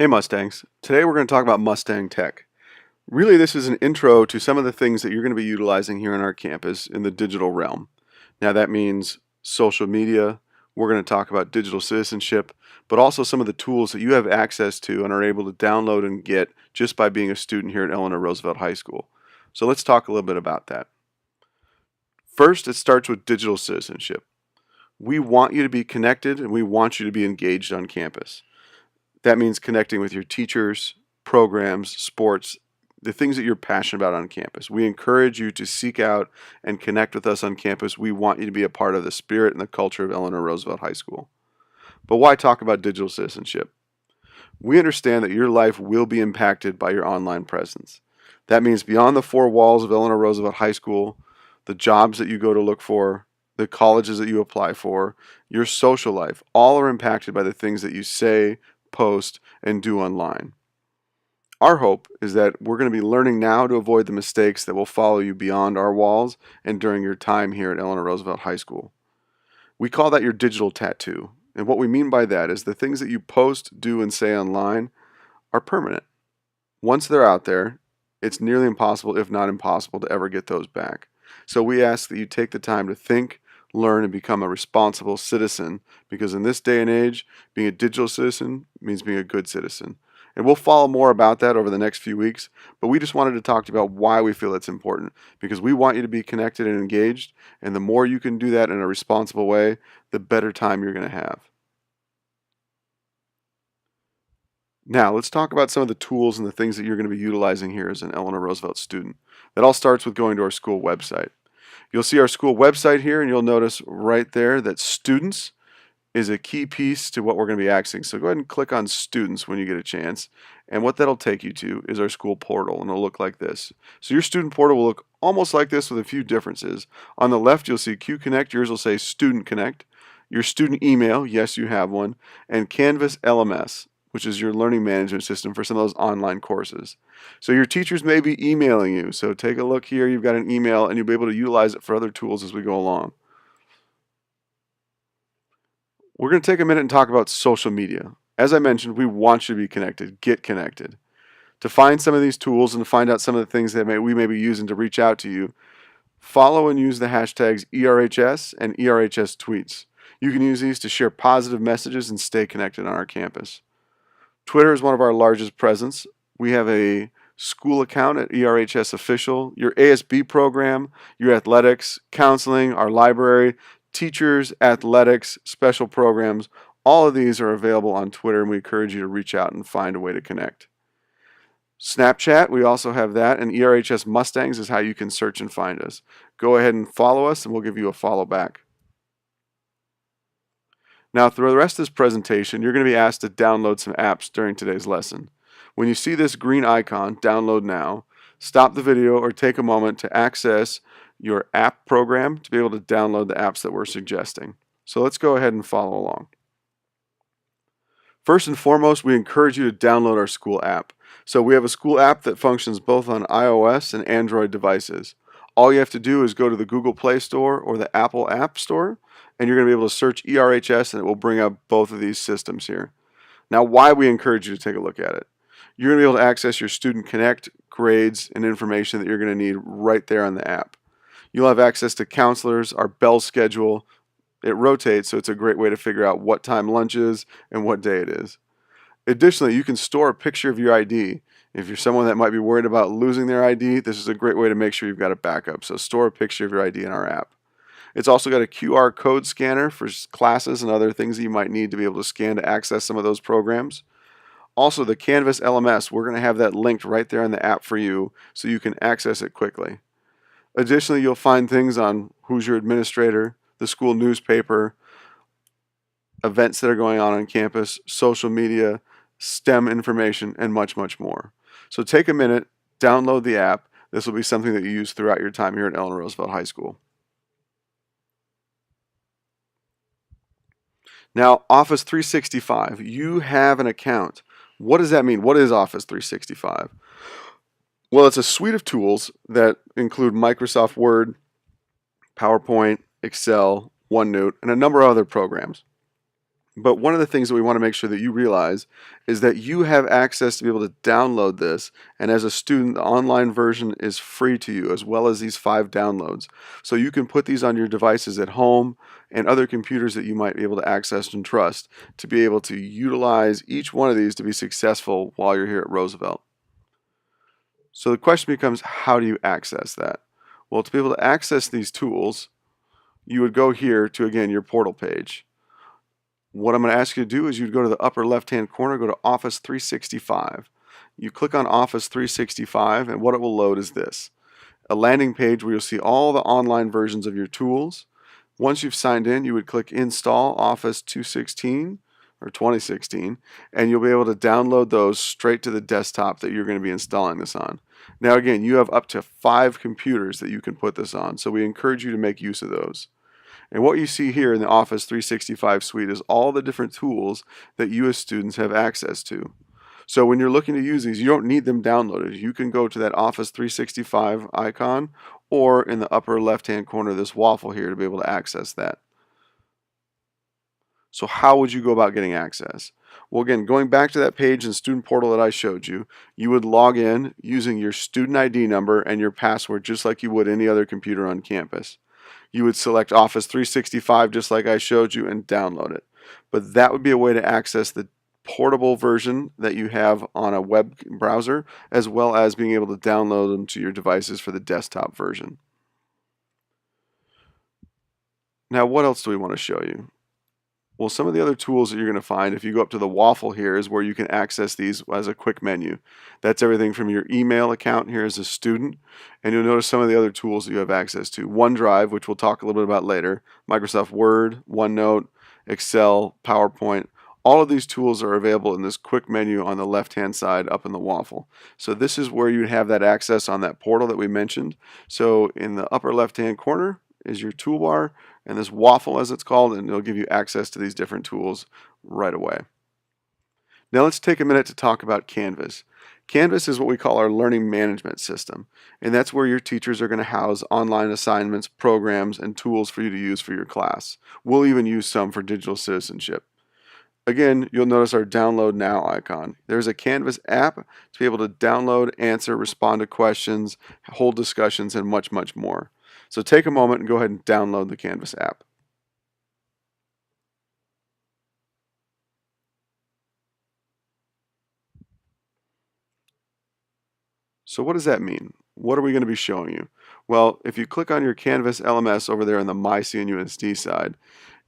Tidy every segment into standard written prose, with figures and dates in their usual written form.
Hey Mustangs, today we're going to talk about Mustang Tech. Really, this is an intro to some of the things that you're going to be utilizing here on our campus in the digital realm. Now that means social media, we're going to talk about digital citizenship, but also some of the tools that you have access to and are able to download and get just by being a student here at Eleanor Roosevelt High School. So let's talk a little bit about that. First, it starts with digital citizenship. We want you to be connected and we want you to be engaged on campus. That means connecting with your teachers, programs, sports, the things that you're passionate about on campus. We encourage you to seek out and connect with us on campus. We want you to be a part of the spirit and the culture of Eleanor Roosevelt High School. But why talk about digital citizenship? We understand that your life will be impacted by your online presence. That means beyond the four walls of Eleanor Roosevelt High School, the jobs that you go to look for, the colleges that you apply for, your social life, all are impacted by the things that you say, post, and do online. Our hope is that we're going to be learning now to avoid the mistakes that will follow you beyond our walls and during your time here at Eleanor Roosevelt High School. We call that your digital tattoo. And what we mean by that is the things that you post, do, and say online are permanent. Once they're out there, it's nearly impossible, if not impossible, to ever get those back. So we ask that you take the time to think, learn, and become a responsible citizen, because in this day and age, being a digital citizen means being a good citizen. And we'll follow more about that over the next few weeks, but we just wanted to talk to you about why we feel it's important, because we want you to be connected and engaged, and the more you can do that in a responsible way, the better time you're going to have. Now, let's talk about some of the tools and the things that you're going to be utilizing here as an Eleanor Roosevelt student. That all starts with going to our school website. You'll see our school website here, and you'll notice right there that students is a key piece to what we're going to be accessing. So go ahead and click on students when you get a chance. And what that'll take you to is our school portal, and it'll look like this. So your student portal will look almost like this with a few differences. On the left, you'll see Q Connect. Yours will say Student Connect. Your student email, yes, you have one. And Canvas LMS, which is your learning management system for some of those online courses. So your teachers may be emailing you. So take a look here. You've got an email, and you'll be able to utilize it for other tools as we go along. We're going to take a minute and talk about social media. As I mentioned, we want you to be connected. Get connected. To find some of these tools and to find out some of the things that we may be using to reach out to you, follow and use the hashtags ERHS and ERHS tweets. You can use these to share positive messages and stay connected on our campus. Twitter is one of our largest presence. We have a school account at ERHS Official, your ASB program, your athletics, counseling, our library, teachers, athletics, special programs. All of these are available on Twitter, and we encourage you to reach out and find a way to connect. Snapchat, we also have that, and ERHS Mustangs is how you can search and find us. Go ahead and follow us, and we'll give you a follow back. Now, through the rest of this presentation, you're going to be asked to download some apps during today's lesson. When you see this green icon, Download Now, stop the video or take a moment to access your app program to be able to download the apps that we're suggesting. So let's go ahead and follow along. First and foremost, we encourage you to download our school app. So we have a school app that functions both on iOS and Android devices. All you have to do is go to the Google Play Store or the Apple App Store, and you're going to be able to search ERHS, and it will bring up both of these systems here. Now, why we encourage you to take a look at it. You're going to be able to access your Student Connect, grades, and information that you're going to need right there on the app. You'll have access to counselors, our bell schedule. It rotates, so it's a great way to figure out what time lunch is and what day it is. Additionally, you can store a picture of your ID. If you're someone that might be worried about losing their ID, this is a great way to make sure you've got a backup. So store a picture of your ID in our app. It's also got a QR code scanner for classes and other things that you might need to be able to scan to access some of those programs. Also, the Canvas LMS, we're going to have that linked right there in the app for you so you can access it quickly. Additionally, you'll find things on who's your administrator, the school newspaper, events that are going on campus, social media, STEM information, and much, much more. So take a minute, download the app. This will be something that you use throughout your time here at Eleanor Roosevelt High School. Now, Office 365, you have an account. What does that mean? What is Office 365? Well, it's a suite of tools that include Microsoft Word, PowerPoint, Excel, OneNote, and a number of other programs. But one of the things that we want to make sure that you realize is that you have access to be able to download this. And as a student, the online version is free to you, as well as these 5 downloads. So you can put these on your devices at home and other computers that you might be able to access and trust to be able to utilize each one of these to be successful while you're here at Roosevelt. So the question becomes, how do you access that? Well, to be able to access these tools, you would go here to, again, your portal page. What I'm going to ask you to do is you'd go to the upper left-hand corner, go to Office 365. You click on Office 365, and what it will load is this: a landing page where you'll see all the online versions of your tools. Once you've signed in, you would click Install Office 216 or 2016, and you'll be able to download those straight to the desktop that you're going to be installing this on. Now again, you have up to 5 computers that you can put this on, so we encourage you to make use of those. And what you see here in the Office 365 suite is all the different tools that you as students have access to. So when you're looking to use these, you don't need them downloaded. You can go to that Office 365 icon or in the upper left-hand corner of this waffle here to be able to access that. So how would you go about getting access? Well, again, going back to that page in Student Portal that I showed you, you would log in using your student ID number and your password just like you would any other computer on campus. You would select Office 365 just like I showed you and download it. But that would be a way to access the portable version that you have on a web browser, as well as being able to download them to your devices for the desktop version. Now, what else do we want to show you? Well, some of the other tools that you're going to find if you go up to the waffle here is where you can access these as a quick menu. That's everything from your email account here as a student, and you'll notice some of the other tools that you have access to. OneDrive, which we'll talk a little bit about later, Microsoft Word, OneNote, Excel, PowerPoint. All of these tools are available in this quick menu on the left-hand side up in the waffle. So this is where you have that access on that portal that we mentioned. So in the upper left-hand corner is your toolbar, and this waffle as it's called, and it'll give you access to these different tools right away. Now let's take a minute to talk about Canvas. Canvas is what we call our learning management system, and that's where your teachers are going to house online assignments, programs, and tools for you to use for your class. We'll even use some for digital citizenship. Again, you'll notice our download now icon. There's a Canvas app to be able to download, answer, respond to questions, hold discussions, and much, much more. So take a moment and go ahead and download the Canvas app. So what does that mean? What are we going to be showing you? Well, if you click on your Canvas LMS over there on the My CNUSD side,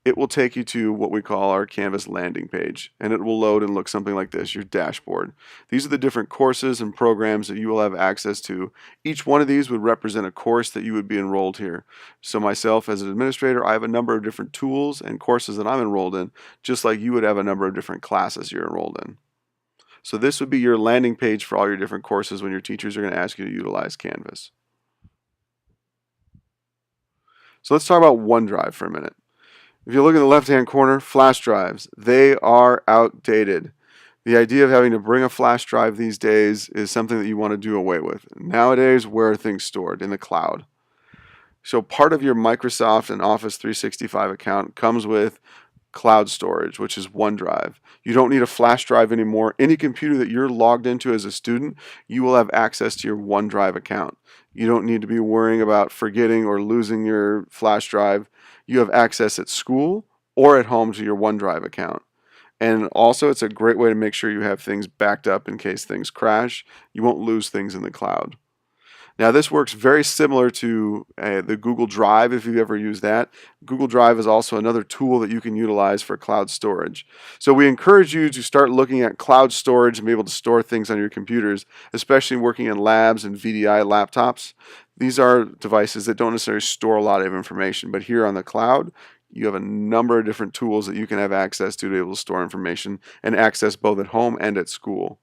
it will take you to what we call our Canvas landing page, and it will load and look something like this, your dashboard. These are the different courses and programs that you will have access to. Each one of these would represent a course that you would be enrolled here. So myself as an administrator, I have a number of different tools and courses that I'm enrolled in, just like you would have a number of different classes you're enrolled in. So this would be your landing page for all your different courses when your teachers are going to ask you to utilize Canvas. So let's talk about OneDrive for a minute. If you look in the left-hand corner, flash drives, they are outdated. The idea of having to bring a flash drive these days is something that you want to do away with. Nowadays, where are things stored? In the cloud. So part of your Microsoft and Office 365 account comes with cloud storage, which is OneDrive. You don't need a flash drive anymore. Any computer that you're logged into as a student, you will have access to your OneDrive account. You don't need to be worrying about forgetting or losing your flash drive. You have access at school or at home to your OneDrive account. And also, it's a great way to make sure you have things backed up in case things crash. You won't lose things in the cloud. Now this works very similar to the Google Drive if you've ever used that. Google Drive is also another tool that you can utilize for cloud storage. So we encourage you to start looking at cloud storage and be able to store things on your computers, especially working in labs and VDI laptops. These are devices that don't necessarily store a lot of information, but here on the cloud, you have a number of different tools that you can have access to be able to store information and access both at home and at school.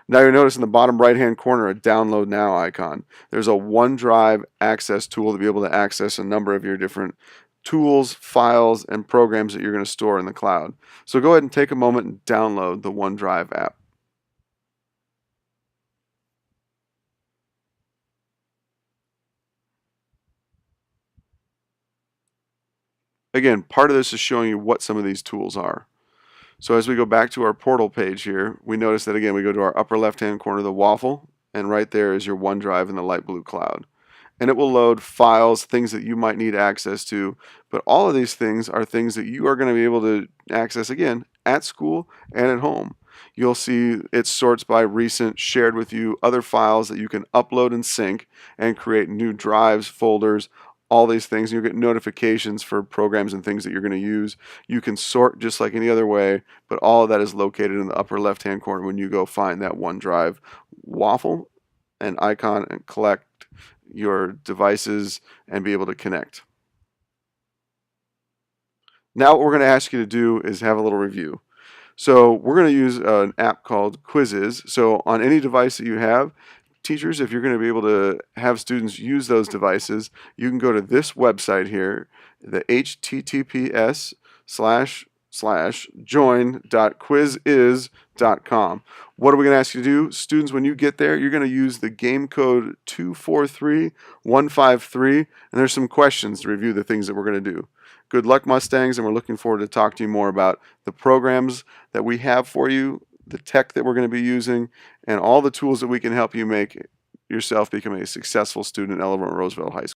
Now you'll notice in the bottom right hand corner a download now icon. There's a OneDrive access tool to be able to access a number of your different tools, files, and programs that you're going to store in the cloud. So go ahead and take a moment and download the OneDrive app. Again, part of this is showing you what some of these tools are. So as we go back to our portal page here, we notice that again we go to our upper left hand corner, the waffle, and right there is your OneDrive in the light blue cloud. And it will load files, things that you might need access to, but all of these things are things that you are going to be able to access again at school and at home. You'll see it sorts by recent, shared with you, other files that you can upload and sync and create new drives, folders, all these things. You'll get notifications for programs and things that you're going to use. You can sort just like any other way, but all of that is located in the upper left hand corner when you go find that OneDrive waffle and icon and collect your devices and be able to connect. Now what we're going to ask you to do is have a little review. So we're going to use an app called Quizzes. So on any device that you have, teachers, if you're going to be able to have students use those devices, you can go to this website here, the https://join.quiziz.com. What are we going to ask you to do? Students, when you get there, you're going to use the game code 243153, and there's some questions to review the things that we're going to do. Good luck, Mustangs, and we're looking forward to talk to you more about the programs that we have for you, the tech that we're going to be using, and all the tools that we can help you make yourself become a successful student at Eleanor Roosevelt High School.